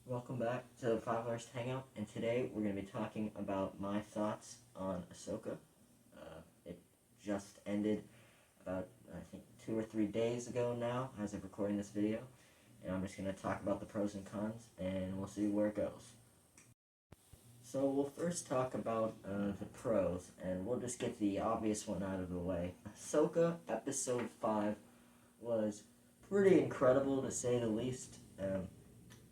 Welcome back to the 5 Hours Hangout, and today we're going to be talking about my thoughts on AHSOKA. It just ended about, I think, 2 or 3 days ago now, as of recording this video, and I'm just going to talk about the pros and cons, and we'll see where it goes. So we'll first talk about the pros, and we'll just get the obvious one out of the way. AHSOKA Episode 5 was pretty incredible, to say the least.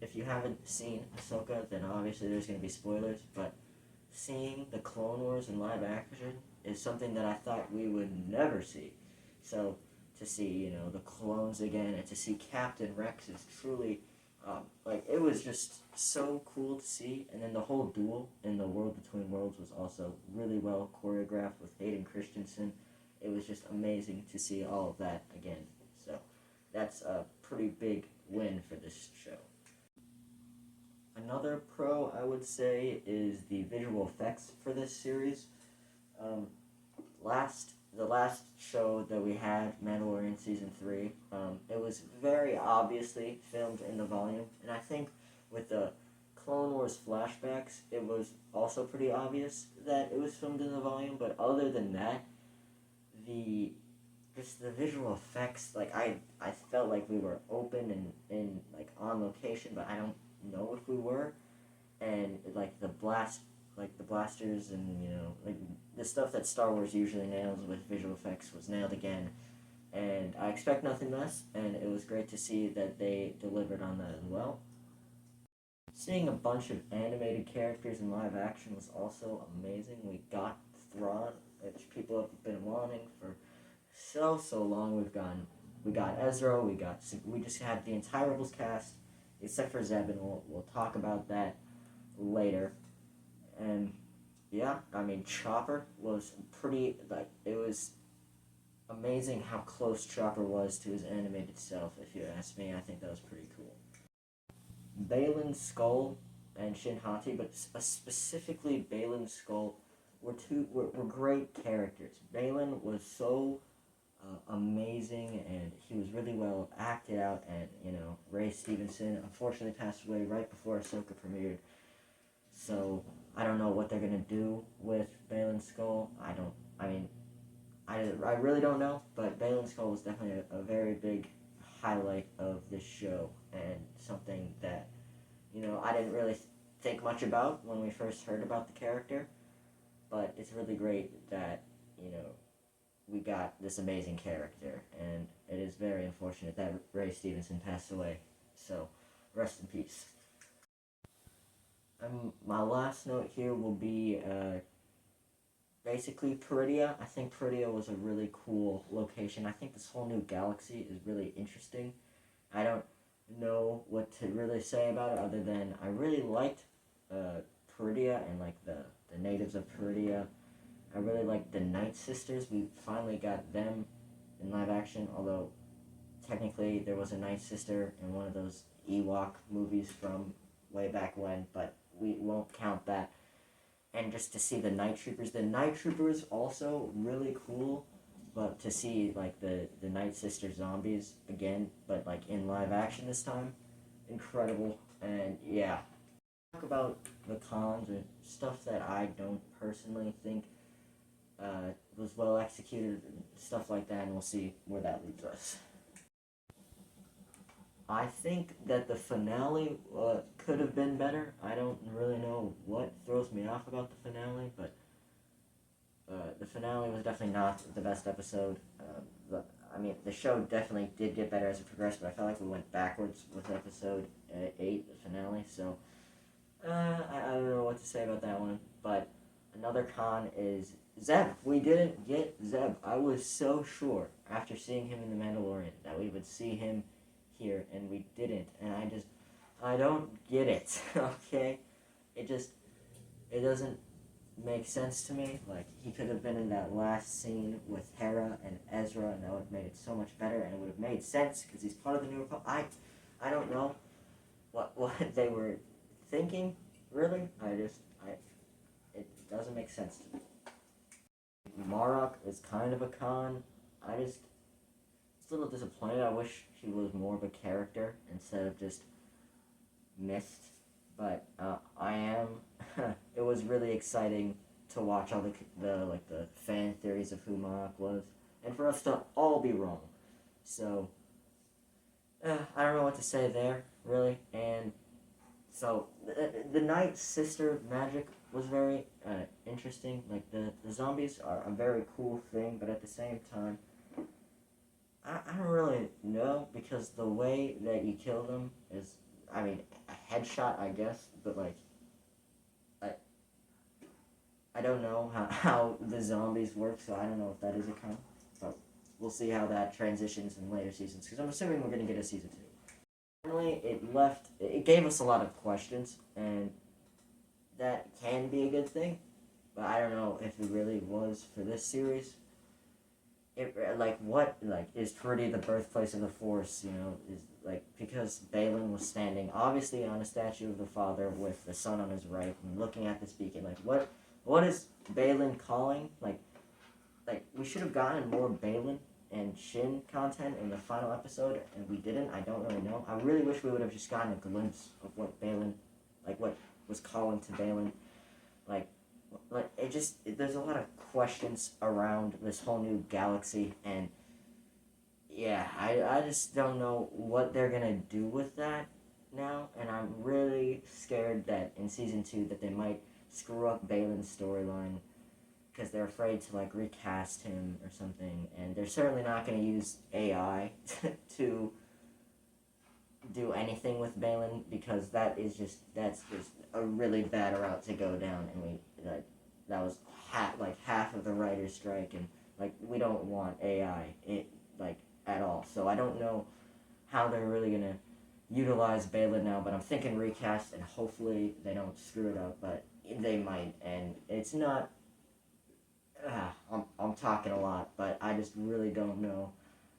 If you haven't seen AHSOKA, then obviously there's going to be spoilers, but seeing the Clone Wars in live action is something that I thought we would never see. So, to see, the clones again, and to see Captain Rex is truly, it was just so cool to see, and then the whole duel in the World Between Worlds was also really well choreographed with Hayden Christensen. It was just amazing to see all of that again. So, that's a pretty big win for this show. Another pro, I would say, is the visual effects for this series. The last show that we had, Mandalorian Season 3, it was very obviously filmed in the volume, and I think with the Clone Wars flashbacks, it was also pretty obvious that it was filmed in the volume, but other than that, the visual effects, I felt like we were open and on location, but I don't know if we were, and the blasters and the stuff that Star Wars usually nails with visual effects was nailed again, and I expect nothing less, and it was great to see that they delivered on that as well. Seeing a bunch of animated characters in live action was also amazing. We got Thrawn, which people have been wanting for so long. We got Ezra, we just had the entire Rebels cast except for Zeb, and we'll talk about that later. And yeah, Chopper was it was amazing how close Chopper was to his animated self, if you ask me. I think that was pretty cool. Baylan Skull and Shin Hati, but specifically Baylan Skull, were great characters. Baylan was so amazing, and he was really well acted out, and Ray Stevenson unfortunately passed away right before AHSOKA premiered, so I don't know what they're gonna do with Baylan Skull. I really don't know, but Baylan Skull was definitely a very big highlight of this show, and something that I didn't really think much about when we first heard about the character, but it's really great that we got this amazing character, and it is very unfortunate that Ray Stevenson passed away, so rest in peace. My last note here will be basically Peridea. I think Peridea was a really cool location. I think this whole new galaxy is really interesting. I don't know what to really say about it other than I really liked Peridea and the natives of Peridea. I really like the Night Sisters. We finally got them in live action, although technically there was a Night Sister in one of those Ewok movies from way back when, but we won't count that. And just to see the Night Troopers also really cool, but to see the Night Sister zombies again, but in live action this time, incredible. And yeah, talk about the cons or stuff that I don't personally think was well executed, stuff like that, and we'll see where that leads us. I think that the finale could have been better. I don't really know what throws me off about the finale, but the finale was definitely not the best episode. The show definitely did get better as it progressed, but I felt like we went backwards with episode 8, the finale, so I don't know what to say about that one, but another con is Zeb. We didn't get Zeb. I was so sure after seeing him in The Mandalorian that we would see him here, and we didn't, and I don't get it, okay? It doesn't make sense to me. He could have been in that last scene with Hera and Ezra, and that would have made it so much better, and it would have made sense, because he's part of the New Republic. I don't know what they were thinking, really. It doesn't make sense to me. Marok is kind of a con. It's a little disappointed. I wish he was more of a character instead of just mist but I am. It was really exciting to watch all the fan theories of who Monarch was, and for us to all be wrong. So I don't know what to say there, really. And so the Night Sister magic was very interesting. Like the zombies are a very cool thing, but at the same time, I don't really know because the way that you kill them is, I mean, a headshot, I guess, but like I I don't know how the zombies work, so I don't know if that is a con. But we'll see how that transitions in later seasons because I'm assuming we're gonna get a season 2. Finally, it gave us a lot of questions, and that can be a good thing, but I don't know if it really was for this series. It like what like is Prudy the birthplace of the Force? You know, is like because Balin was standing obviously on a statue of the father with the son on his right and looking at this beacon. Like what is Balin calling? Like we should have gotten more Balin and Shin content in the final episode, and we didn't. I don't really know. I really wish we would have just gotten a glimpse of what Balin, like what was calling to Balin, like there's a lot of questions around this whole new galaxy, and yeah, I just don't know what they're gonna do with that now, and I'm really scared that in season 2 that they might screw up Balin's storyline because they're afraid to like recast him or something, and they're certainly not gonna use AI to do anything with Balin because that's just a really bad route to go down, and that was half of the writer's strike, and like we don't want AI at all. So I don't know how they're really gonna utilize Balin now, but I'm thinking recast, and hopefully they don't screw it up, but they might, and it's not. I'm talking a lot, but I just really don't know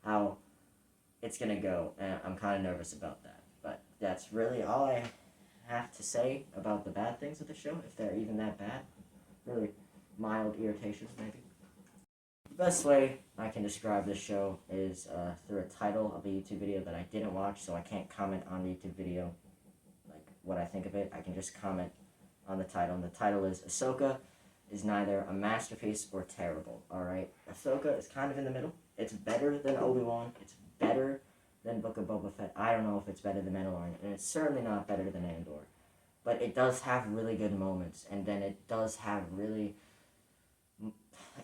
how it's gonna go, and I'm kind of nervous about that. But that's really all I have to say about the bad things of the show, if they're even that bad. Really mild irritations, maybe. The best way I can describe this show is through a title of a YouTube video that I didn't watch, so I can't comment on the YouTube video, like what I think of it. I can just comment on the title, and the title is AHSOKA is neither a masterpiece or terrible, alright? AHSOKA is kind of in the middle. It's better than Obi-Wan. It's better than Book of Boba Fett. I don't know if it's better than Mandalorian, and it's certainly not better than Andor. But it does have really good moments, and then it does have really...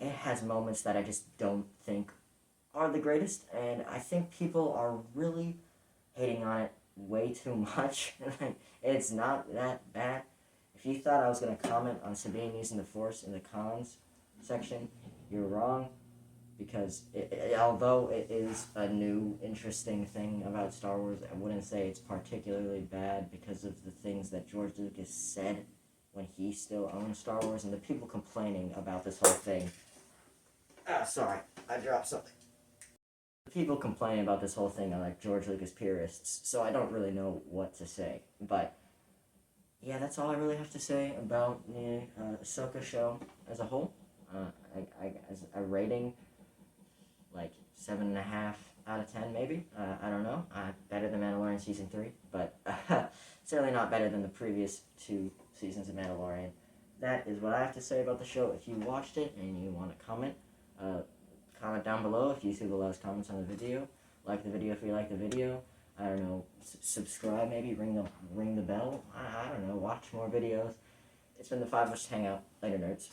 It has moments that I just don't think are the greatest, and I think people are really hating on it way too much. It's not that bad. If you thought I was going to comment on Sabine using the Force in the cons section, you're wrong, because although it is a new, interesting thing about Star Wars, I wouldn't say it's particularly bad because of the things that George Lucas said when he still owned Star Wars, and the people complaining about this whole thing. Sorry, I dropped something. The people complaining about this whole thing are like George Lucas purists, so I don't really know what to say, but yeah, that's all I really have to say about the AHSOKA show as a whole. As a rating, like 7.5 out of 10, maybe. I don't know. Better than Mandalorian season 3, but certainly not better than the previous 2 seasons of Mandalorian. That is what I have to say about the show. If you watched it and you want to comment, comment down below if YouTube allows comments on the video. Like the video if you like the video. I don't know, subscribe maybe, ring the bell. I don't know, watch more videos. It's been the 5 of us Hangout. Later, nerds.